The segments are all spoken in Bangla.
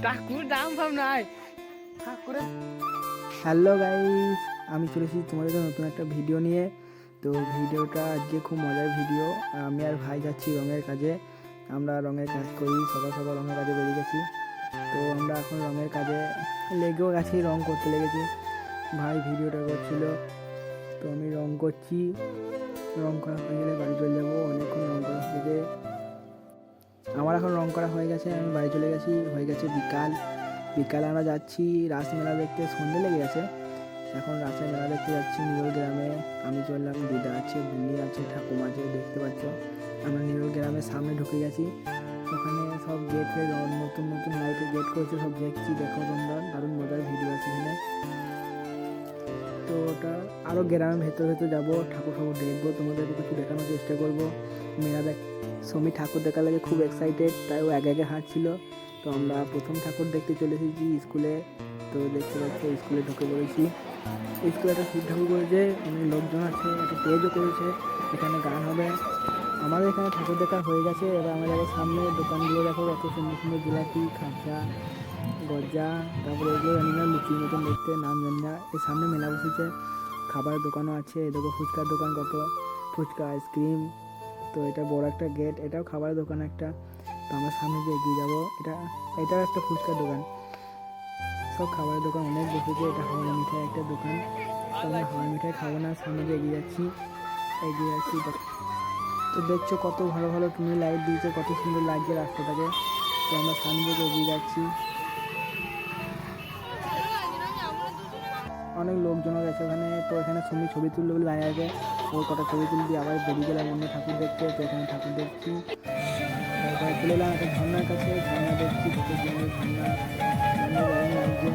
ঠাকুর দাম ভাব নাই ঠাকুরের। হ্যালো গাইস, আমি চলেছি তোমাদের জন্য নতুন একটা ভিডিও নিয়ে। তো ভিডিওটা আজকে খুব মজার ভিডিও। আমি আর ভাই যাচ্ছি রঙের কাজে। আমরা রঙের কাজ করি, সকাল সকাল রঙের কাজে বেরিয়ে গেছি। তো আমরা এখন রঙের কাজে লেগেও গেছি, রঙ করতে লেগেছি। ভাই ভিডিওটা করছিল, তো আমি রঙ করছি। রঙ করা হয়ে গেলে বাড়ি চলে যাবো। অনেকক্ষণ রঙ করা হয়ে গেছে, আমার এখন রঙ করা হয়ে গেছে, আমি বাড়ি চলে গেছি। হয়ে গেছে বিকালে আমরা যাচ্ছি রাস মেলা দেখতে। সন্ধে লেগে গেছে, এখন রাসের মেলা দেখতে যাচ্ছি নিরল গ্রামে। আমি চললাম, দিদা আছে, বুনি আছে, ঠাকুমা আছে, দেখতে পাচ্ছ। আমরা নিরল গ্রামের সামনে ঢুকে গেছি। ওখানে সব গেট হয়ে নতুন নতুন লাইটের গেট করেছে, সব দেখছি। দেখো তোমরা, দারুণ মজার ভিডিও আছে এখানে। তো ওটা আরও গ্রামের ভেতর যাবো, ঠাকুর দেখবো, তোমাদের কিছু দেখানোর চেষ্টা করবো। মেলা দেখ সমী ঠাকুর দেখার লাগে খুব এক্সাইটেড, তাই ও আগে হাঁটছিল। তো আমরা প্রথম ঠাকুর দেখতে চলে এসেছি স্কুলে। তো দেখতে পাচ্ছ স্কুলে ঢুকে পড়েছি। স্কুলে একটা শিব ঠাকুর করেছে, অনেক লোকজন আছে, একটা স্টেজও করেছে, এখানে গান হবে। আমাদের এখানে ঠাকুর দেখা হয়ে গেছে। এবার আমাদের সামনে দোকানগুলো দেখো, কত সুন্দর সুন্দর জিলাপি, খাঁচা, গজা, তারপরে এগুলো জানি না, লুচির মতন দেখতে, নাম জানি না। এর সামনে মেলা বসেছে, খাবারের দোকানও আছে। দেখো ফুচকার দোকান, কত ফুচকা, আইসক্রিম। তো এটা বড় একটা গেট, এটাও খাবারের দোকান একটা। তো আমরা সামনে দিয়ে এগিয়ে যাবো। এটাও একটা ফুচকার দোকান, সব খাবারের দোকান অনেক বসেছে। এটা হাওয়াই মিঠাই একটা দোকান। তো আমরা হাওয়াই মিঠাই খাবো না, সামনে দিয়ে এগিয়ে যাচ্ছি। তো দেখছো কত ভালো ভালো টুনি লাইট দিয়েছে, কত সুন্দর লাগছে রাস্তাটাকে। তো আমরা সামনে দিয়ে এগিয়ে যাচ্ছি। অনেক লোকজন গেছে ওখানে। তো এখানে সুমি ছবি তুললো বলে দাঁড়িয়ে আছে। ওর কটা ছবি তুলে দিয়ে আবার বেরিয়ে গেলাম অন্য ঠাকুর দেখতে। তো এখানে ঠাকুর দেখছি, তারপরে চলে এলাম একটা ঝর্নার কাছে। ঝর্না দেখছি, কত সুন্দর ঝর্না, দারুণ লাগছে।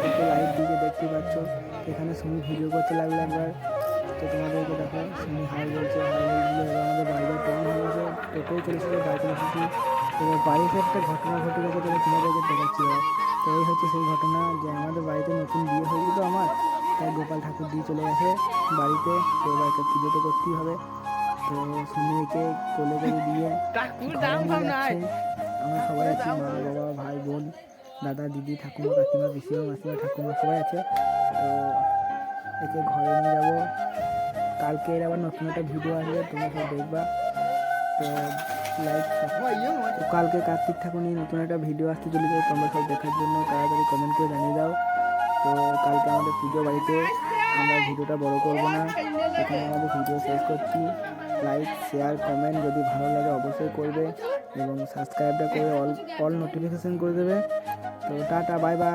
কত লাইট দিয়েছে দেখতে পাচ্ছ। এখানে সুমি ভিডিও করতে লাগলো একবার। তো তোমাদেরকে দেখো, সুমি হাই বলছে, হাই বলছিল। এবার আমাদের বাড়িতে টাইম হয়ে গেছে, টোটোই চলে এসেছে, বাড়ি চলে এসেছি। এবার বাড়িতে একটা ঘটনা ঘটে গেছে, তবে তোমাদেরকে দেখাচ্ছি। তো এই হচ্ছে সেই ঘটনা, যে আমাদের বাড়িতে নতুন বিয়ে হয়েছে তো আমার, তাই গোপাল ঠাকুর দিয়ে চলে গেছে বাড়িতে। তো এবার একটা পুজো তো করতেই হবে। তো সুমিকে কোলে করে দিয়ে আমরা সবাই আছি, মা বাবা ভাই বোন, দাদা দিদি, ঠাকুমা কাকিমা, পিসিমা মাসিমা, ঠাকুমা সবাই আছে। তো একে ঘরে নিয়ে যাবো। কালকে এর আবার নতুন একটা ভিডিও আসবে, তোমরা সব দেখবা। তো তো কালকে কার্তিক ঠাকুর নিয়ে নতুন একটা ভিডিও আসতে চলেছে, তোমরা সব দেখার জন্য তাড়াতাড়ি কমেন্ট করে জানিয়ে দাও। তো কালকে আমাদের পুজো বাড়িতে, আমরা ভিডিওটা বড় করব না, এখানে আমাদের ভিডিও শেষ করছি। লাইক শেয়ার কমেন্ট যদি ভালো লাগে অবশ্যই করবে, এবং সাবস্ক্রাইবটা করে অল নোটিফিকেশান করে দেবে। তো টাটা, বাই বাই।